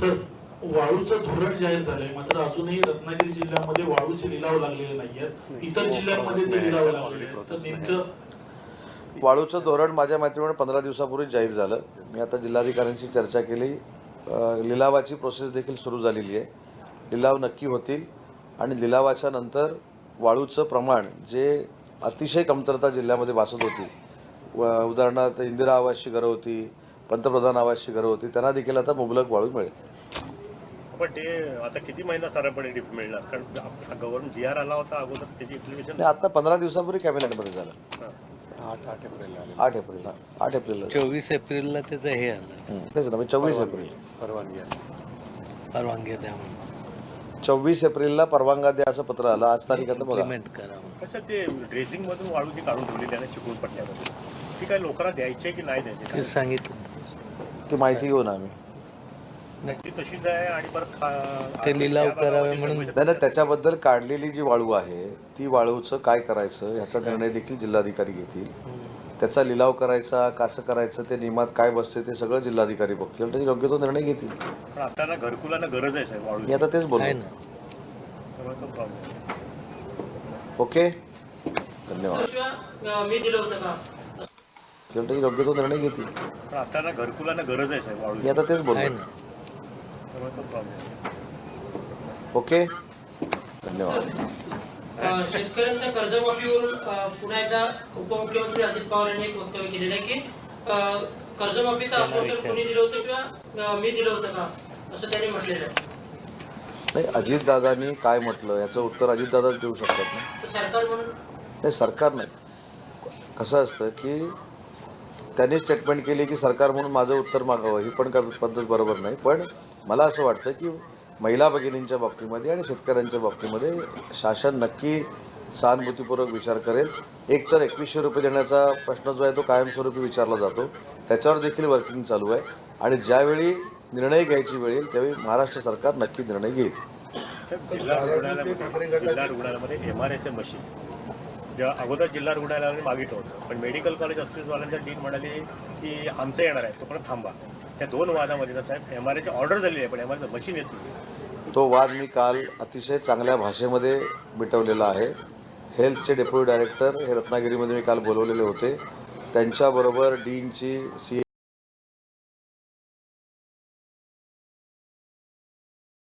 Sir, वाळूचं धोरण जाहीर झालंय, मात्र अजूनही रत्नागिरी जिल्ह्यामध्ये वाळूचे लिलाव लागलेले नाहीयेत. इतर जिल्ह्यांमध्ये ते लिलाव लागलेले आहेत. तर नेमकं वाळूचं धोरण माझ्या माहितीप्रमाणे 15 दिवसापूर्वी जाहीर झालं. मी आता जिल्हाधिकाऱ्यांशी चर्चा केली. लिलावाची प्रोसेस देखील सुरू झालेली आहे. लिलाव नक्की होतील आणि लिलावाच्या नंतर वाळूचं प्रमाण जे अतिशय कमतरता जिल्ह्यामध्ये भासत होती, उदाहरणार्थ इंदिरा आवासची घरं होती, पंतप्रधान आवासची घरं होती, त्यांना देखील आता मुबलक वाळू मिळेल. पण ते आता किती महिना साधारणपणे डिप मिळणार? कारण गव्हर्नमेंट जी आर आला होता अगोदर त्याची इम्प्लिमेंटेशन आता 15 दिवसापूर्वी कॅबिनेटमध्ये झालं. 8 एप्रिल 24 एप्रिलला त्याचं हे आलं, तेच ना, 24 एप्रिल परवानगी द्या म्हणून 24 एप्रिलला परवानगा द्या असं पत्र आलं. आज तारीख आता बघा. इम्प्लिमेंट करा म्हणून. अच्छा, ते ड्रेसिंग मधून वाळू जी काढून ठेवली त्याने चिकून पट्ट्यामध्ये, ती काय लोकांना द्यायची आहे की नाही ते द्यायची? सांगितलं ती माहिती घेऊन आम्ही ती तशीच आहे आणि परत ते लिलाव करावे म्हणून. नाही, त्याच्याबद्दल काढलेली जी वाळू आहे ती वाळूचं काय करायचं याचा निर्णय देखील जिल्हाधिकारी घेतील. त्याचा लिलाव करायचा कसं करायचं ते नियमात काय बसते ते सगळं जिल्हाधिकारी बघतील, त्याचे योग्य तो निर्णय घेतील. पण आता ना घरकुलांना गरज आहे साहेब वाळू, मी आता तेच बोलतो. आहे ना. त्यामुळे तो प्रॉब्लेम. ओके, धन्यवाद. मी दिलं होतं का? त्याचे योग्य तो निर्णय घेतील. पण आता ना घरकुलांना गरज आहे साहेब वाळू, मी आता तेच आहे बोलतो. ना. त्यामुळे तो प्रॉब्लेम. ओके, धन्यवाद. शेतकऱ्यांच्या कर्जमाफीवरून पुन्हा एकदा उपमुख्यमंत्री अजित पवार यांनी एक वक्तव्य केलेलं आहे की कर्जमाफीचं आश्वासन कोणी दिलं होतं किंवा मी दिलं होतं का, असं त्यांनी म्हटलेलं आहे. नाही, अजितदादांनी काय म्हटलं याचं उत्तर अजितदादाच देऊ शकतात ना. तर सरकार म्हणून नाही, सरकार नाही. कसं असतं की त्यांनी स्टेटमेंट केली की सरकार म्हणून माझं उत्तर मागावं, ही पण पद्धत बरोबर नाही. पण मला असं वाटतं की महिला भगिनींच्या बाबतीमध्ये आणि शेतकऱ्यांच्या बाबतीमध्ये शासन नक्की सहानुभूतीपूर्वक विचार करेल. एक तर 2100 रुपये देण्याचा प्रश्न जो आहे तो कायमस्वरूपी विचारला जातो, त्याच्यावर देखील वर्किंग चालू आहे. आणि ज्यावेळी निर्णय घ्यायची वेळ येईल त्यावेळी महाराष्ट्र सरकार नक्की निर्णय घेईल. जिल्हा रुग्णालयामध्ये MRIच्या मशीन जेव्हा अगोदर जिल्हा रुग्णालयामध्ये मागितलं होतं, पण मेडिकल कॉलेज असोसिएशनवाल्यांच्या डीन म्हणाले की आमचं येणार आहे, तो पण थांबा. त्या दोन वादामध्ये ना साहेब MRIची ऑर्डर झालेली आहे, पण MRIचं मशीन येत नाही. तो वाद मी काल अतिशय चांगल्या भाषेमध्ये मिटवलेला आहे. हेल्थचे डेप्युटी डायरेक्टर हे रत्नागिरीमध्ये मी काल बोलवलेले होते. त्यांच्याबरोबर डीनची